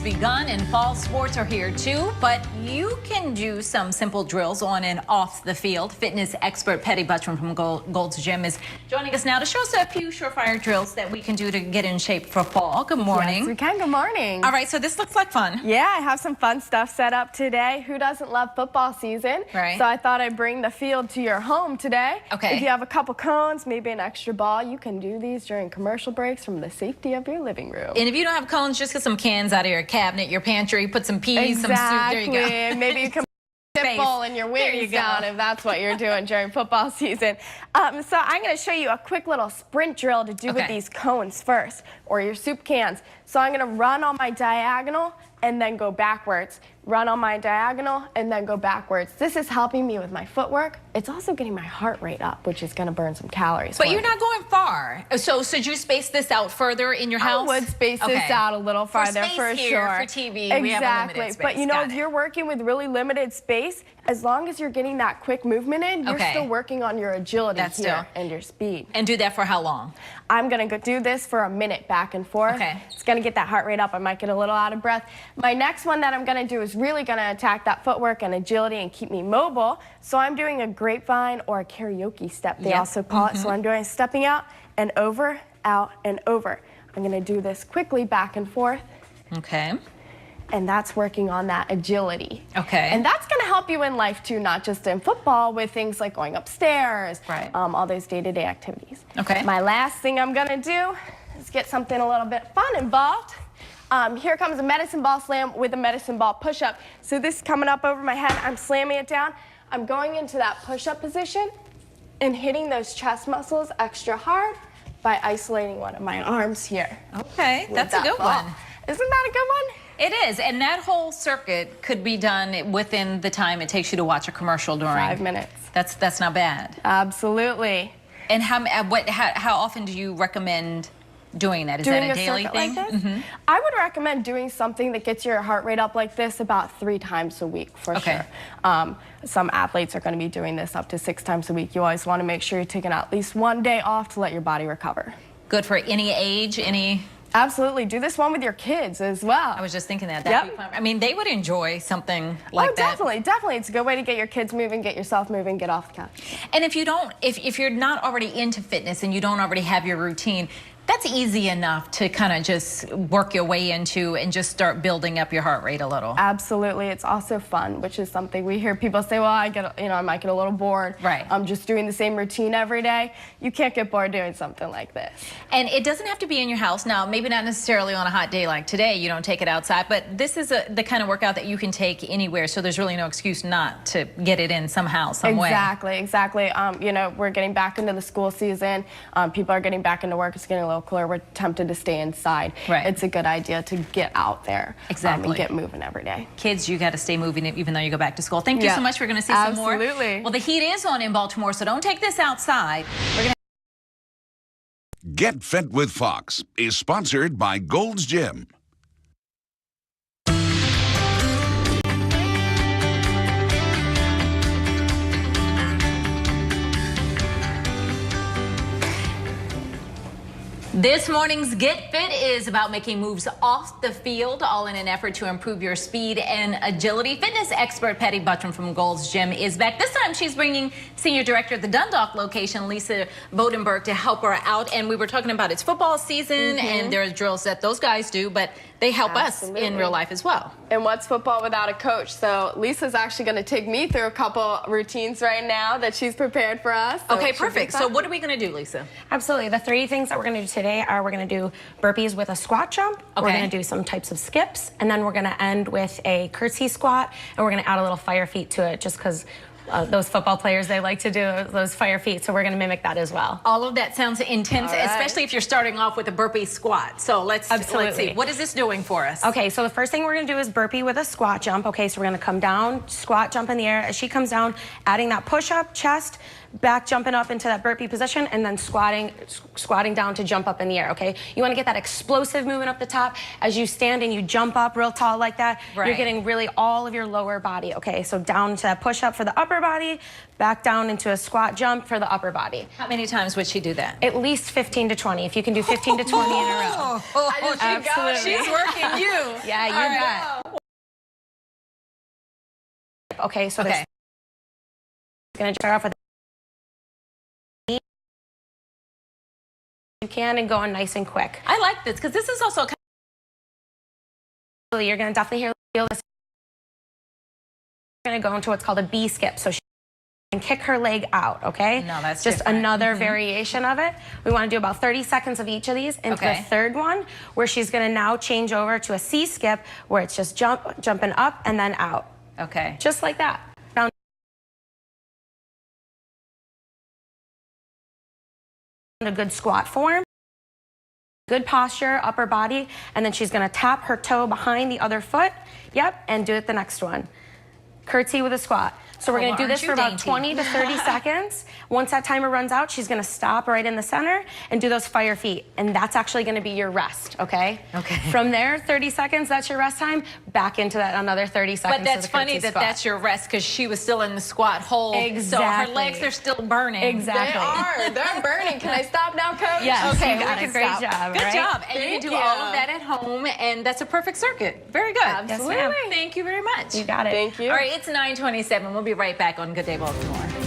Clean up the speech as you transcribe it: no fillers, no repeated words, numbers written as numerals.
begun and fall sports are here too, but you can do some simple drills on and off the field. Fitness expert Patty Butrim from Gold's Gym is joining us now to show us a few surefire drills that we can do to get in shape for fall. Good morning. Yes, we can. Good morning. All right, so this looks like fun. Yeah, I have some fun stuff set up today. Who doesn't love football season? Right. So I thought I'd bring the field to your home today. Okay. If you have a couple cones, maybe an extra ball, you can do these during commercial breaks from the safety of your living room. And if you don't have cones, just get some cans out of your cabinet, your pantry, put some peas, some soup. There you go. Maybe you can put a bowl in your wings down if that's what you're doing during football season. So I'm going to show you a quick little sprint drill to do with these cones first, or your soup cans. So I'm going to run on my diagonal and then go backwards. Run on my diagonal and then go backwards. This is helping me with my footwork. It's also getting my heart rate up, which is going to burn some calories. But you're not going far. So should you space this out further in your house? I would space this out a little farther for sure. For TV, exactly. we have a limited space. But you know, if you're working with really limited space, as long as you're getting that quick movement in, you're still working on your agility and your speed. And do that for how long? I'm going to do this for a minute back and forth. It's going to get that heart rate up. I might get a little out of breath. My next one that I'm going to do is really going to attack that footwork and agility and keep me mobile. So I'm doing a grapevine or a karaoke step, they also call it. So I'm doing stepping out and over, out and over. I'm going to do this quickly back and forth. Okay. And that's working on that agility. Okay. And that's going to help you in life too, not just in football, with things like going upstairs, all those day-to-day activities. Okay. My last thing I'm going to do is get something a little bit fun involved. Here comes a medicine ball slam with a medicine ball push-up. So this is coming up over my head. I'm slamming it down. I'm going into that push-up position and hitting those chest muscles extra hard by isolating one of my arms here. Okay, that's a good one. Isn't that a good one? It is, and that whole circuit could be done within the time it takes you to watch a commercial during 5 minutes. That's not bad. Absolutely. And how often do you recommend doing that? Is that a daily thing? Like this? I would recommend doing something that gets your heart rate up like this about 3 times a week for sure. Some athletes are going to be doing this up to 6 times a week. You always want to make sure you're taking at least 1 day off to let your body recover. Good for any age, any... Absolutely. Do this one with your kids as well. I was just thinking that. That'd be fun. I mean, they would enjoy something like that. Definitely. It's a good way to get your kids moving, get yourself moving, get off the couch. And if you don't, if you're not already into fitness and you don't already have your routine, that's easy enough to kind of just work your way into and just start building up your heart rate a little. Absolutely. It's also fun, which is something we hear people say, well, I might get a little bored. I'm just doing the same routine every day. You can't get bored doing something like this. And it doesn't have to be in your house. Now, maybe not necessarily on a hot day like today, you don't take it outside, but this is the kind of workout that you can take anywhere, so there's really no excuse not to get it in somehow, some way. Exactly. You know, we're getting back into the school season. People are getting back into work. It's getting a little cooler. We're tempted to stay inside. It's a good idea to get out there and get moving every day. Kids, you got to stay moving even though you go back to school. Thank you so much. We're going to see some more. Well, the heat is on in Baltimore, so don't take this outside. Get Fit with Fox is sponsored by Gold's Gym. This morning's Get Fit is about making moves off the field, all in an effort to improve your speed and agility. Fitness expert Patty Butrim from Gold's Gym is back. This time she's bringing Senior Director at the Dundalk location, Lisa Bodenburg, to help her out. And we were talking about it's football season and there are drills that those guys do, but they help us in real life as well. And what's football without a coach? So Lisa's actually going to take me through a couple routines right now that she's prepared for us. So okay, perfect. So what are we going to do, Lisa? Absolutely. The 3 things that we're going to do today are we're going to do burpees with a squat jump. We're going to do some types of skips. And then we're going to end with a curtsy squat. And we're going to add a little fire feet to it just because those football players, they like to do those fire feet, so we're going to mimic that as well. All of that sounds intense, especially if you're starting off with a burpee squat. So let's see. What is this doing for us? Okay, so the first thing we're going to do is burpee with a squat jump. Okay, so we're going to come down, squat, jump in the air. As she comes down, adding that push-up, chest, back jumping up into that burpee position, and then squatting down to jump up in the air, okay? You want to get that explosive movement up the top. As you stand and you jump up real tall like that, you're getting really all of your lower body, okay? So down to that push-up for the upper body, back down into a squat jump for the upper body. How many times would she do that? At least 15 to 20. If you can do 15 to 20 in a row. Absolutely. She's working you. Yeah, you bet. Okay, so okay. Going to start off with you can and going nice and quick. I like this because this is also kind of you're going to definitely feel this. You're going to go into what's called a B skip. So she can kick her leg out, okay? No, that's just different. another variation of it. We want to do about 30 seconds of each of these into the third one, where she's going to now change over to a C skip, where it's just jumping up and then out. Okay. Just like that. Down a good squat form. Good posture, upper body, and then she's going to tap her toe behind the other foot. Yep, and do it the next one. Curtsy with a squat. So we're going to do this for about 20 to 30 seconds. Once that timer runs out, she's going to stop right in the center and do those fire feet. And that's actually going to be your rest, okay? Okay. From there, 30 seconds, that's your rest time. Back into that another 30 seconds. But that's funny that that's your rest because she was still in the squat hold. Exactly. So her legs are still burning. Exactly. They are. They're burning. Can I stop now, Coach? Yes. Okay, you got we it. can Great stop. job. Good right? job. And you can do all of that at home, and that's a perfect circuit. Very good. Absolutely. Yes, Thank you very much. You got it. Thank you. All right, it's 9:27. We'll be right back on Good Day Baltimore.